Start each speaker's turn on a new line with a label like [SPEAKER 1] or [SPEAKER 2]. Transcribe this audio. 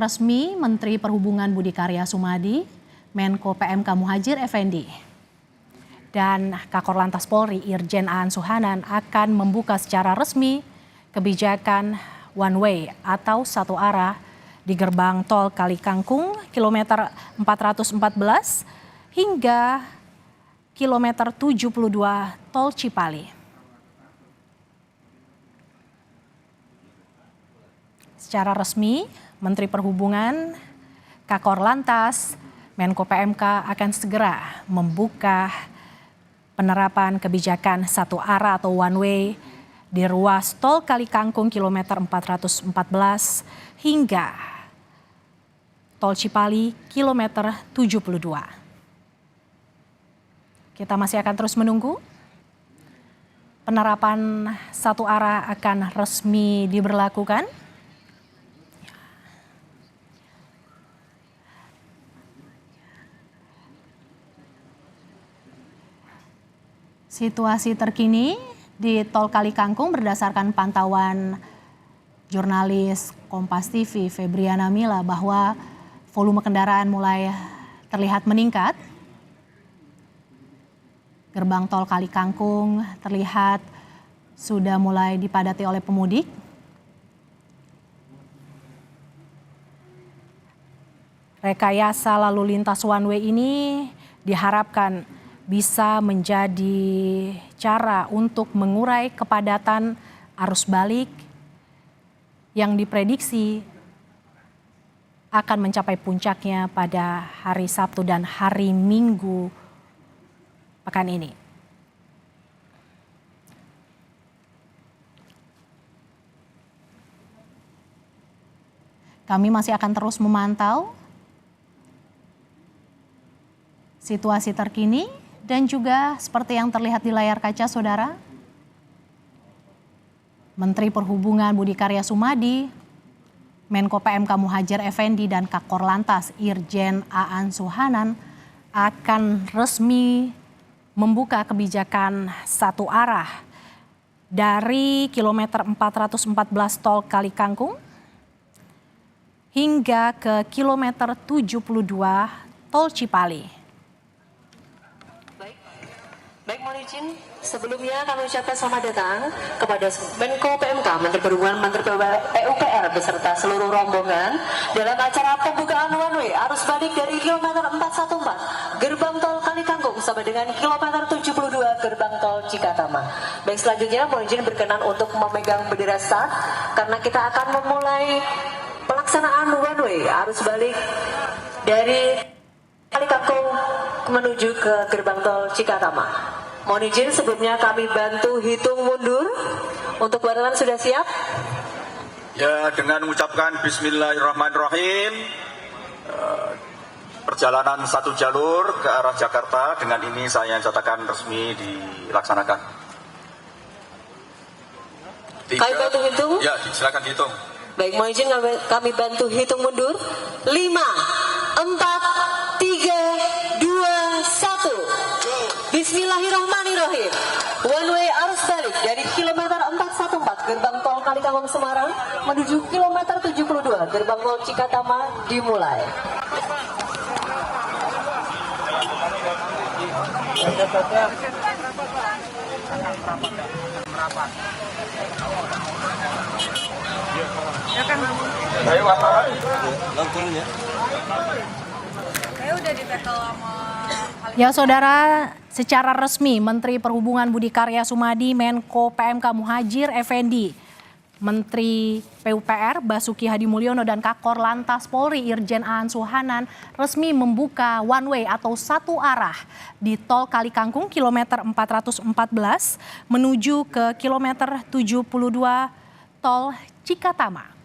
[SPEAKER 1] Resmi Menteri Perhubungan Budi Karya Sumadi, Menko PMK Muhadjir Effendi, dan Kakor Lantas Polri Irjen Aan Suhanan akan membuka secara resmi kebijakan one way atau satu arah di gerbang tol Kali Kangkung kilometer 414 hingga kilometer 72 tol Cipali. Secara resmi, Menteri Perhubungan, Kakor Lantas, Menko PMK akan segera membuka penerapan kebijakan satu arah atau one way di ruas tol Kali Kangkung kilometer 414 hingga tol Cipali kilometer 72. Kita masih akan terus menunggu. Penerapan satu arah akan resmi diberlakukan. Situasi terkini di tol Kali Kangkung berdasarkan pantauan jurnalis Kompas TV Febriana Mila bahwa volume kendaraan mulai terlihat meningkat. Gerbang tol Kali Kangkung terlihat sudah mulai dipadati oleh pemudik. Rekayasa lalu lintas one way ini diharapkan bisa menjadi cara untuk mengurai kepadatan arus balik yang diprediksi akan mencapai puncaknya pada hari Sabtu dan hari Minggu pekan ini. Kami masih akan terus memantau situasi terkini. Dan juga seperti yang terlihat di layar kaca, saudara, Menteri Perhubungan Budi Karya Sumadi, Menko PMK Muhadjir Effendi, dan Kakor Lantas Irjen Aan Suhanan akan resmi membuka kebijakan satu arah dari kilometer 414 tol Kali Kangkung hingga ke kilometer 72 tol Cipali.
[SPEAKER 2] Baik, mohon izin sebelumnya kami ucapkan selamat datang kepada Menko PMK, Menteri Perhubungan, Menteri PUPR beserta seluruh rombongan dalam acara pembukaan one way arus balik dari kilometer 414 gerbang tol Kali Kangkung sampai dengan kilometer 72 gerbang tol Cikatama. Baik, selanjutnya mohon izin berkenan untuk memegang bendera start karena kita akan memulai pelaksanaan one way arus balik dari Kali Kangkung menuju ke gerbang tol Cikatama. Mohon izin sebelumnya kami bantu hitung mundur. Untuk wartawan sudah siap?
[SPEAKER 3] Ya, dengan mengucapkan Bismillahirrahmanirrahim, perjalanan satu jalur ke arah Jakarta dengan ini saya nyatakan resmi dilaksanakan.
[SPEAKER 2] Kami bantu hitung?
[SPEAKER 3] Ya, silakan dihitung.
[SPEAKER 2] Baik, mohon izin kami bantu hitung mundur. 5, 4, 3, 2, 1. Bismillahirrahmanirrahim. One way arus balik dari kilometer 414 gerbang tol Kali Kangkung Semarang menuju kilometer 72 gerbang tol Cikatama dimulai.
[SPEAKER 4] Ya kan?
[SPEAKER 3] Ayo wartawan.
[SPEAKER 4] Saya udah ditekel sama.
[SPEAKER 1] Ya saudara, secara resmi Menteri Perhubungan Budi Karya Sumadi, Menko PMK Muhadjir Effendi, Menteri PUPR Basuki Hadimulyono, dan Kakor Lantas Polri Irjen Aan Suhanan resmi membuka one way atau satu arah di tol Kali Kangkung kilometer 414 menuju ke kilometer 72 tol Cikatama.